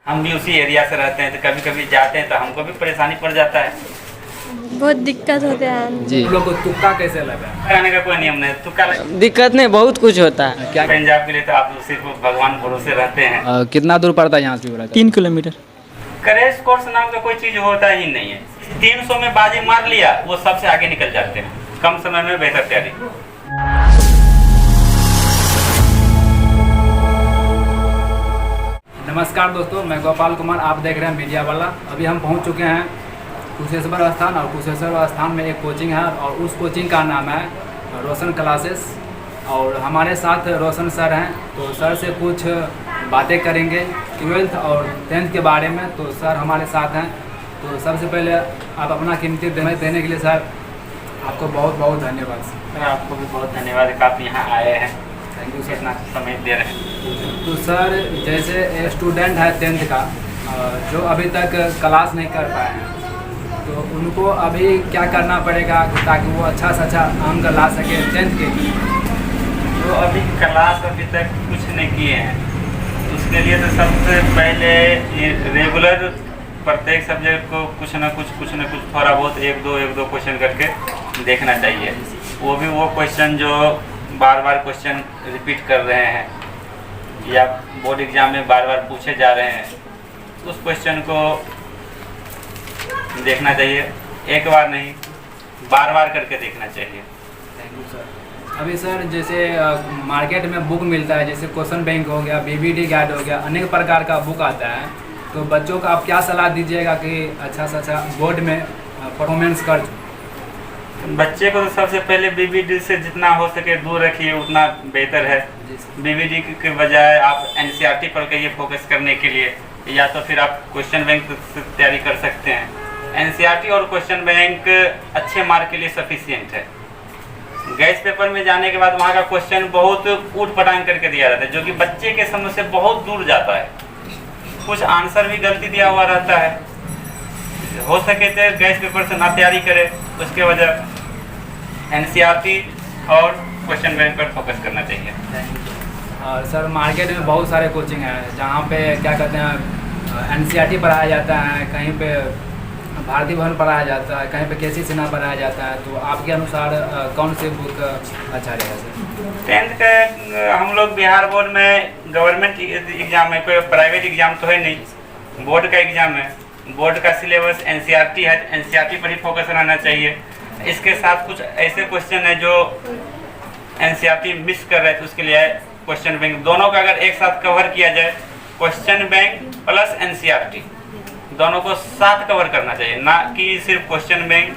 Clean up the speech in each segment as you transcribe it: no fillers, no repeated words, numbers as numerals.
हम भी उसी एरिया से रहते हैं तो कभी कभी जाते हैं तो हमको भी परेशानी पड़ जाता है। बहुत दिक्कत होते हैं जी। आप लोग को तुक्का कैसे लगा? लगाने का कोई नियम नहीं, तुक्का दिक्कत नहीं, बहुत कुछ होता है। क्या पंजाब के लिए तो आप सिर्फ भगवान भरोसे रहते हैं। कितना दूर पड़ता है यहाँ से? 3 किलोमीटर। क्रैश कोर्स नाम का कोई चीज होता ही नहीं है। 300 में बाजी मार लिया वो सबसे आगे निकल जाते हैं, कम समय में बेहतर तैयारी। नमस्कार दोस्तों, मैं गोपाल कुमार, आप देख रहे हैं मीडिया वाला। अभी हम पहुंच चुके हैं कुशेश्वर स्थान, और कुशेश्वर स्थान में एक कोचिंग है और उस कोचिंग का नाम है रोशन क्लासेस। और हमारे साथ रोशन सर हैं, तो सर से कुछ बातें करेंगे 12th और 10th के बारे में। तो सर हमारे साथ हैं, तो सबसे पहले आप अपना कीमती समय देने के लिए सर आपको बहुत बहुत धन्यवाद। आपको भी बहुत धन्यवाद कि आप यहाँ आए हैं, थैंक यू सर। इतना समय दे रहे हैं। तो सर जैसे स्टूडेंट है 10th का, जो अभी तक क्लास नहीं कर पाए हैं, तो उनको अभी क्या करना पड़ेगा ताकि वो अच्छा से अच्छा अंक ला सके 10th के लिए? तो अभी क्लास अभी तक कुछ नहीं किए हैं, तो उसके लिए तो सबसे पहले रेगुलर प्रत्येक सब्जेक्ट को कुछ ना कुछ थोड़ा बहुत एक दो क्वेश्चन करके देखना चाहिए। वो भी वो क्वेश्चन जो बार बार क्वेश्चन रिपीट कर रहे हैं या बोर्ड एग्जाम में बार बार पूछे जा रहे हैं, उस क्वेश्चन को देखना चाहिए। एक बार नहीं, बार बार करके देखना चाहिए। Thank you sir. अभी सर जैसे मार्केट में बुक मिलता है, जैसे क्वेश्चन बैंक हो गया, बीबीडी गाइड हो गया, अनेक प्रकार का बुक आता है, तो बच्चों को आप क्या सलाह दीजिएगा कि अच्छा से अच्छा बोर्ड में परफॉर्मेंस कर? बच्चे को तो सबसे पहले बीबीडी से जितना हो सके दूर रखिए, उतना बेहतर है। बीबीडी के बजाय आप एनसीईआरटी पर कहिए फोकस करने के लिए, या तो फिर आप क्वेश्चन बैंक से तैयारी कर सकते हैं। एनसीईआरटी और क्वेश्चन बैंक अच्छे मार्क के लिए सफिशिएंट है। गैस पेपर में जाने के बाद वहाँ का क्वेश्चन बहुत ऊट पटांग करके दिया जाता है, जो कि बच्चे के समझ से बहुत दूर जाता है। कुछ आंसर भी गलती दिया हुआ रहता है। हो सके तो गैस पेपर से ना तैयारी करें, उसके वजह एनसीईआरटी और क्वेश्चन बैंक पर फोकस करना चाहिए। और सर मार्केट में बहुत सारे कोचिंग हैं जहाँ पे क्या कहते हैं एनसीईआरटी पढ़ाया जाता है, कहीं पे भारती भवन पढ़ाया जाता है, कहीं पे केसी सिन्हा पढ़ाया जाता है। तो आपके अनुसार कौन से बुक अच्छा रहेगा सर? 10th का हम लोग बिहार बोर्ड में गवर्नमेंट एग्जाम है, कोई प्राइवेट एग्जाम तो है नहीं, बोर्ड का एग्जाम है। बोर्ड का सिलेबस एनसीईआरटी है, एनसीईआरटी पर ही फोकस रहना चाहिए। इसके साथ कुछ ऐसे क्वेश्चन है जो एनसीईआरटी मिस कर रहे थे, उसके लिए क्वेश्चन बैंक, दोनों का अगर एक साथ कवर किया जाए, क्वेश्चन बैंक प्लस एनसीईआरटी दोनों को साथ कवर करना चाहिए, ना कि सिर्फ क्वेश्चन बैंक।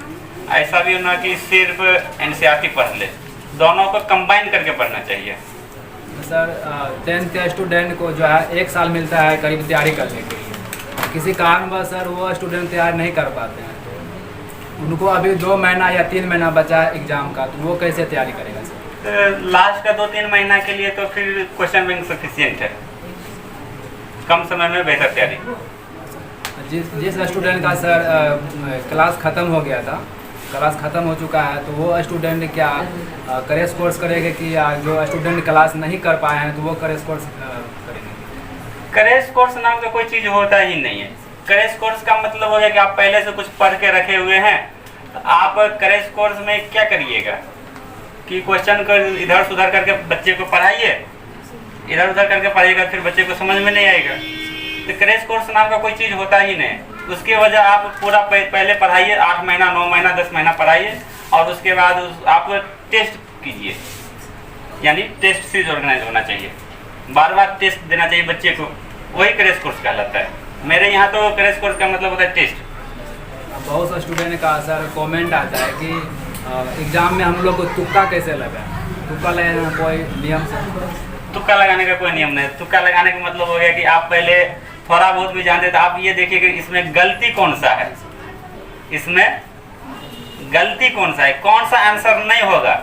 ऐसा भी ना कि सिर्फ एनसीईआरटी पढ़ ले, दोनों को कंबाइन करके पढ़ना चाहिए। सर 10th के स्टूडेंट को जो है 1 साल मिलता है करीब तैयारी करने के लिए, किसी कारणवश सर वो स्टूडेंट तैयारी नहीं कर पाते हैं, तो उनको अभी 2 महीना या 3 महीना बचा है एग्जाम का, तो वो कैसे तैयारी करेगा सर? तो लास्ट का 2-3 महीना के लिए तो फिर क्वेश्चन बैंक सफिशिएंट है, कम समय में बेहतर तैयारी। जिस स्टूडेंट का सर क्लास ख़त्म हो गया था, क्लास ख़त्म हो चुका है, तो वो स्टूडेंट क्या क्रैश कोर्स करेंगे कि या जो स्टूडेंट क्लास नहीं कर पाए हैं तो वो क्रैश कोर्स करेंगे? क्रैश कोर्स नाम का कोई चीज़ होता ही नहीं है। क्रैश कोर्स का मतलब हो गया कि आप पहले से कुछ पढ़ के रखे हुए हैं, तो आप क्रैश कोर्स में क्या करिएगा कि क्वेश्चन को इधर सुधर करके बच्चे को पढ़ाइए, इधर उधर करके पढ़ाइएगा, फिर बच्चे को समझ में नहीं आएगा। तो क्रैश कोर्स नाम का कोई चीज़ होता ही नहीं। उसके वजह आप पूरा पहले पढ़ाइए, 8 महीना 9 महीना 10 महीना पढ़ाइए, और उसके बाद आप टेस्ट कीजिए, यानी टेस्ट सीरीज ऑर्गेनाइज होना चाहिए, बार बार टेस्ट देना चाहिए बच्चे को, वही क्रैश कोर्स कहलाता है। मेरे यहाँ तो क्रैश कोर्स का मतलब होता है टेस्ट। बहुत से स्टूडेंट का सर कमेंट आता है कि एग्ज़ाम में हम लोग को तुक्का कैसे लगा? तुक्का लगाने का कोई नियम सर? तुक्का लगाने का कोई नियम नहीं। तुक्का लगाने का मतलब हो गया कि आप पहले थोड़ा बहुत भी जानते थे, आप ये देखिए कि इसमें गलती कौन सा है, इसमें गलती कौन सा है, कौन सा आंसर नहीं होगा,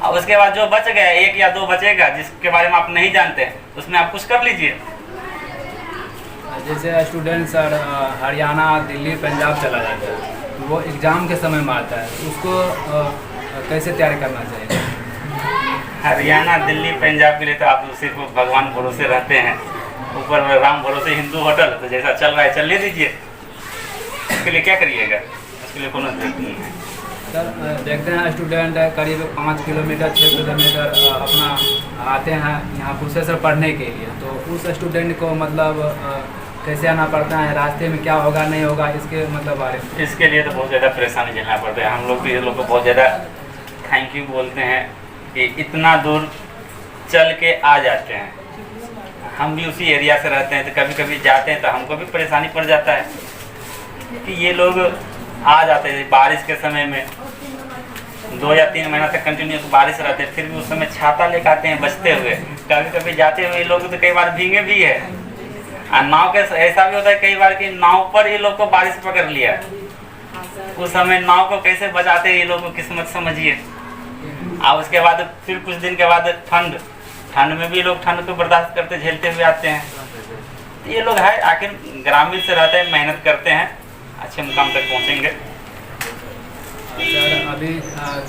और उसके बाद जो बच गया 1 या 2 बचेगा जिसके बारे में आप नहीं जानते, उसमें आप कुछ कर लीजिए। जैसे स्टूडेंट सर हरियाणा, दिल्ली, पंजाब चला जाता है, तो वो एग्ज़ाम के समय में आता है, तो उसको कैसे तैयारी करना चाहिए? हरियाणा, दिल्ली, पंजाब के लिए तो आप सिर्फ भगवान भरोसे रहते हैं, ऊपर में राम भरोसे हिंदू होटल, तो जैसा चल रहा है चलने दीजिए, उसके लिए क्या करिएगा, उसके लिए कोनो जरूरत नहीं है। सर देखते हैं स्टूडेंट करीब 5 किलोमीटर 6 किलोमीटर अपना आते हैं यहाँ कुशेश्वर पढ़ने के लिए, तो उस स्टूडेंट को मतलब कैसे आना पड़ता है, रास्ते में क्या होगा नहीं होगा, इसके मतलब बारे में? इसके लिए तो बहुत ज़्यादा परेशानी झेलना पड़ता है। हम लोग भी ये लोग को बहुत ज़्यादा थैंक यू बोलते हैं कि इतना दूर चल के आ जाते हैं। हम भी उसी एरिया से रहते हैं, तो कभी कभी जाते हैं तो हमको भी परेशानी पड़ जाता है कि ये लोग आ जाते हैं बारिश के समय में, 2 या 3 महीना तक कंटिन्यूस बारिश रहते हैं, फिर भी उस समय छाता लेकर आते हैं बचते हुए। कभी कभी जाते हुए लोग तो कई बार भीगे भी है, और नाव के ऐसा भी होता है कई बार कि नाव पर ये लोग को बारिश पकड़ लिया, उस समय नाव को कैसे बचाते हैं ये लोग को किस्मत समझिए। और उसके बाद फिर कुछ दिन के बाद ठंड में भी लोग ठंड को बर्दाश्त करते झेलते हुए आते हैं। तो ये लोग है आखिर ग्रामीण से रहते हैं, मेहनत करते हैं, अच्छे मुकाम तक पहुँचेंगे। सर अभी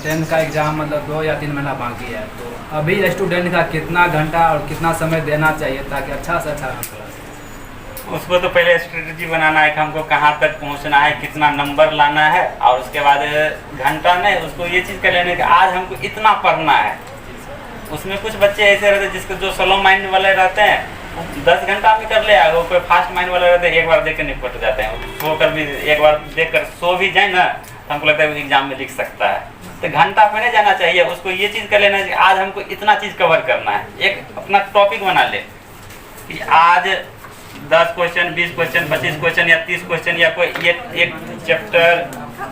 10th का एग्ज़ाम मतलब 2 या 3 महीना बाकी है, तो अभी स्टूडेंट का कितना घंटा और कितना समय देना चाहिए ताकि अच्छा से अच्छा काम करा सके? उसको तो पहले स्ट्रेटजी बनाना है कि हमको कहाँ तक पहुँचना है, कितना नंबर लाना है, और उसके बाद घंटा में उसको ये चीज़ कर लेना कि आज हमको इतना पढ़ना है। उसमें कुछ बच्चे ऐसे रहते हैं जिसके जो स्लो माइंड वाले रहते हैं 10 घंटा में कर ले, वो कोई फास्ट माइंड वाले रहते हैं एक बार देख कर निपट जाते हैं। सो कर भी एक बार देख कर सो भी जाए ना, तो हमको लगता है एग्जाम में लिख सकता है। तो घंटा पे नहीं जाना चाहिए, उसको ये चीज़ कर लेना है कि आज हमको इतना चीज़ कवर करना है। एक अपना टॉपिक बना ले कि आज 10 क्वेश्चन, 20 क्वेश्चन, 25 क्वेश्चन या 30 क्वेश्चन, या कोई एक चैप्टर,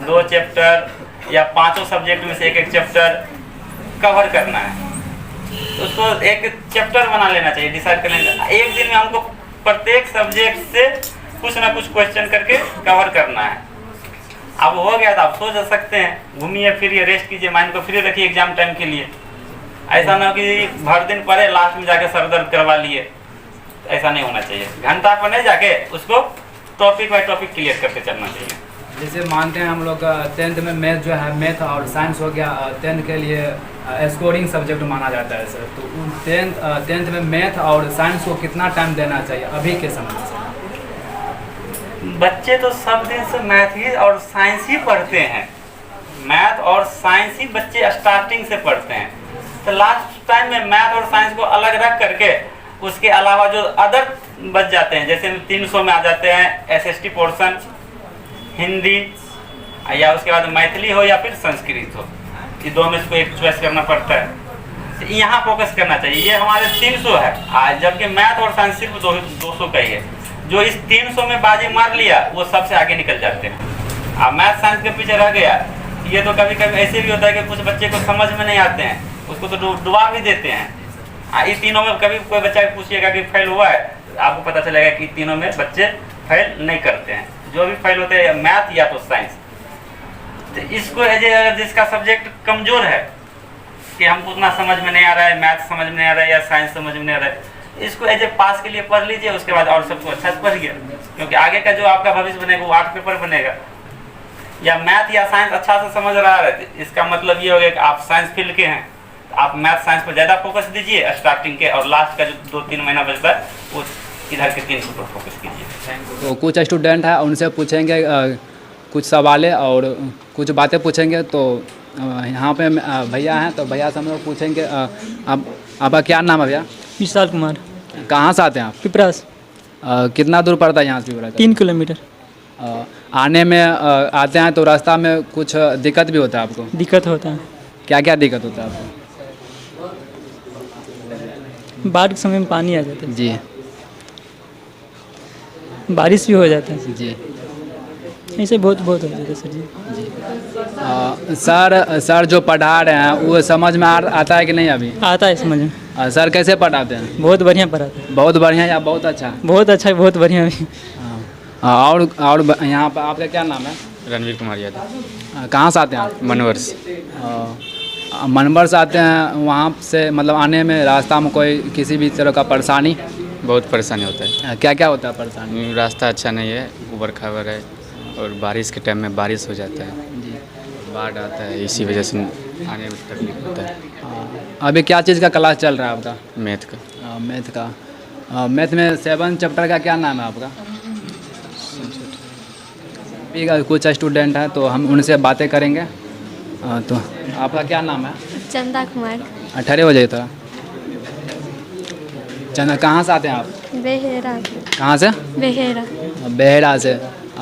2 चैप्टर या 5 सब्जेक्ट में से एक चैप्टर कवर करना है। उसको एक चैप्टर बना लेना चाहिए, डिसाइड कर लेना। एक दिन में हमको प्रत्येक सब्जेक्ट से कुछ ना कुछ क्वेश्चन करके कवर करना है। अब हो गया तो आप सो जा सकते हैं, घूमिए फिरिए, रेस्ट कीजिए, माइंड को फ्री रखिए एग्जाम टाइम के लिए। ऐसा ना हो कि भर दिन पढ़े लास्ट में जाके सर दर्द करवा लिए, ऐसा नहीं होना चाहिए। घंटा पर नहीं जाके उसको टॉपिक बाय टॉपिक क्लियर करके चलना चाहिए। जैसे मानते हैं हम लोग 10th में मैथ जो है, मैथ और साइंस हो गया 10th के लिए स्कोरिंग सब्जेक्ट माना जाता है सर, तो 10th में मैथ और साइंस को कितना टाइम देना चाहिए अभी के समय से? बच्चे तो सब दिन से मैथ ही और साइंस ही पढ़ते हैं, मैथ और साइंस ही बच्चे स्टार्टिंग से पढ़ते हैं। तो लास्ट टाइम में मैथ और साइंस को अलग रख करके उसके अलावा जो अदर बच जाते हैं, जैसे 300 में आ जाते हैं SST पोर्शन, हिंदी, या उसके बाद मैथिली हो या फिर संस्कृत हो, ये दो में से कोई एक चॉइस करना पड़ता है। तो यहाँ फोकस करना चाहिए। ये हमारे 300 है आज, जबकि मैथ और साइंस सिर्फ 200 का ही है। जो इस 300 में बाजी मार लिया वो सबसे आगे निकल जाते हैं। अब मैथ साइंस के पीछे रह गया, ये तो कभी कभी ऐसे भी होता है कि कुछ बच्चे को समझ में नहीं आते हैं, उसको तो डुबा भी देते हैं। इस तीनों में कभी कोई बच्चा पूछिएगा कि फेल हुआ है, आपको पता चलेगा कि तीनों में बच्चे फेल नहीं करते हैं। जो भी फेल होते हैं मैथ या तो साइंस। तो इसको अगर जिसका सब्जेक्ट कमज़ोर है कि हमको उतना समझ में नहीं आ रहा है, मैथ समझ में नहीं आ रहा है या साइंस समझ में नहीं आ रहा है, इसको एज ए पास के लिए पढ़ लीजिए, उसके बाद और सबको अच्छा से पढ़िए, क्योंकि आगे का जो आपका भविष्य बनेगा वो 8 पेपर बनेगा। या मैथ या साइंस अच्छा से समझ रहा है, इसका मतलब ये हो गया कि आप साइंस फील्ड के हैं, तो आप मैथ साइंस पर ज़्यादा फोकस दीजिए स्टार्टिंग के, और लास्ट का जो 2-3 महीना बचता है वो इधर के 300 पर फोकस कीजिए। तो कुछ स्टूडेंट है उनसे पूछेंगे कुछ सवालें और कुछ बातें पूछेंगे। तो यहाँ पे भैया हैं, तो भैया से हम लोग पूछेंगे आपका क्या नाम है भैया? विशाल कुमार। कहाँ से आते हैं आप? पिपरास। कितना दूर पड़ता है यहाँ से पिपरास? 3 किलोमीटर। आने में आते हैं तो रास्ता में कुछ दिक्कत भी होता है आपको? दिक्कत होता है। क्या क्या दिक्कत होता है आपको? बाढ़ के समय में पानी आ जाता है जी, बारिश भी हो जाता है जी, ऐसे बहुत हो जाता है सर जी। सर जो पढ़ा रहे हैं वो समझ में आता है कि नहीं अभी? आता है समझ में। सर कैसे पढ़ाते हैं? बहुत बढ़िया पढ़ाते हैं। बहुत बढ़िया या बहुत अच्छा? बहुत अच्छा, बहुत बढ़िया भी। और यहाँ पर आपका क्या नाम है? रणवीर कुमार यादव। कहाँ से आते हैं आप? मनवर से। मनवर से आते हैं, वहाँ से मतलब आने में रास्ता में कोई किसी भी तरह का परेशानी? बहुत परेशानी होता है। क्या क्या होता है परेशानी? रास्ता अच्छा नहीं है, ऊबड़ खाबड़ है, और बारिश के टाइम में बारिश हो जाता है, जी, बाढ़ आता है, इसी वजह से आने में तकलीफ होता है। अभी क्या चीज़ का क्लास चल रहा है आपका? मैथ का। मैथ का। मैथ में 7 चैप्टर का क्या नाम है आपका? भी कुछ स्टूडेंट हैं तो हम उनसे बातें करेंगे। तो आपका क्या नाम है? चंदा कुमार। 18 हो जाए तो चंदा, कहाँ से आते हैं आप? बेहेरा। कहाँ से? बेहेरा। बेहरा से।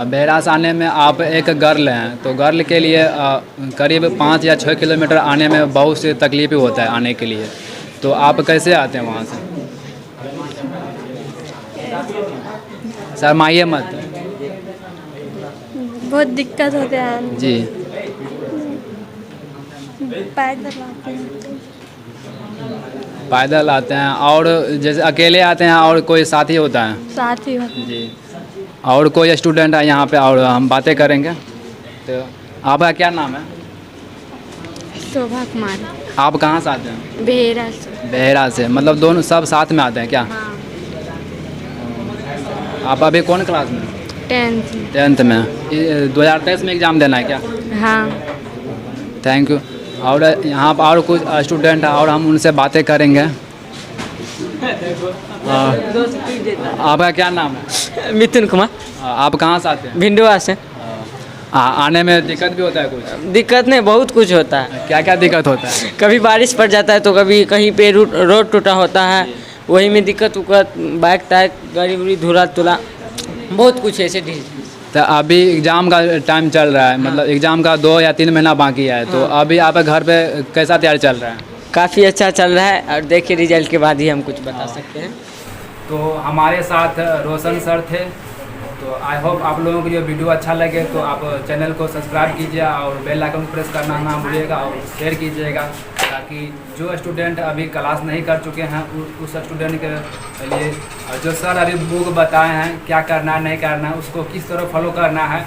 बेहरा से आने में आप एक गर्ल हैं, तो गर्ल के लिए करीब 5 या 6 किलोमीटर आने में बहुत से तकलीफ होता है आने के लिए, तो आप कैसे आते हैं वहाँ से? शर्माइए मत बहुत दिक्कत होते हैं जी। पैदल आते हैं। पैदल आते हैं और जैसे अकेले आते हैं और कोई साथी होता है? साथ ही होते जी। और कोई स्टूडेंट है यहाँ पे और हम बातें करेंगे। तो आपका क्या नाम है? शोभा कुमार। आप कहाँ से आते हैं? बेहेरा से। बेहरा से, मतलब दोनों सब साथ में आते हैं क्या? हाँ। आप अभी कौन क्लास में? 10th। 10th में। 2023 में एग्ज़ाम देना है क्या? हाँ। Thank you. और यहाँ पर और कुछ स्टूडेंट हैं और हम उनसे बातें करेंगे। आपका क्या नाम है? मिथुन कुमार। आप कहाँ से आते हैं? भिंडवा से। आने में दिक्कत भी होता है कुछ? दिक्कत नहीं, बहुत कुछ होता है। क्या क्या दिक्कत होता है? कभी बारिश पड़ जाता है तो कभी कहीं पे रोड टूटा होता है, वही में दिक्कत उक्कत, बाइक टाइक गाड़ी उड़ी धुला तुला, बहुत कुछ ऐसे। तो अभी एग्ज़ाम का टाइम चल रहा है, मतलब एग्ज़ाम का 2 या 3 महीना बाकी है, तो अभी आप घर पे कैसा तैयारी चल रहा है? काफ़ी अच्छा चल रहा है और देखिए रिजल्ट के बाद ही हम कुछ बता सकते हैं। तो हमारे साथ रोशन सर थे। तो आई होप आप लोगों को ये वीडियो अच्छा लगे तो आप चैनल को सब्सक्राइब कीजिए और बेल आइकन प्रेस करना ना भूलिएगा और शेयर कीजिएगा, ताकि जो स्टूडेंट अभी क्लास नहीं कर चुके हैं उस स्टूडेंट के लिए जो सर अभी बुक बताए हैं क्या करना है नहीं करना है, उसको किस तरह फॉलो करना है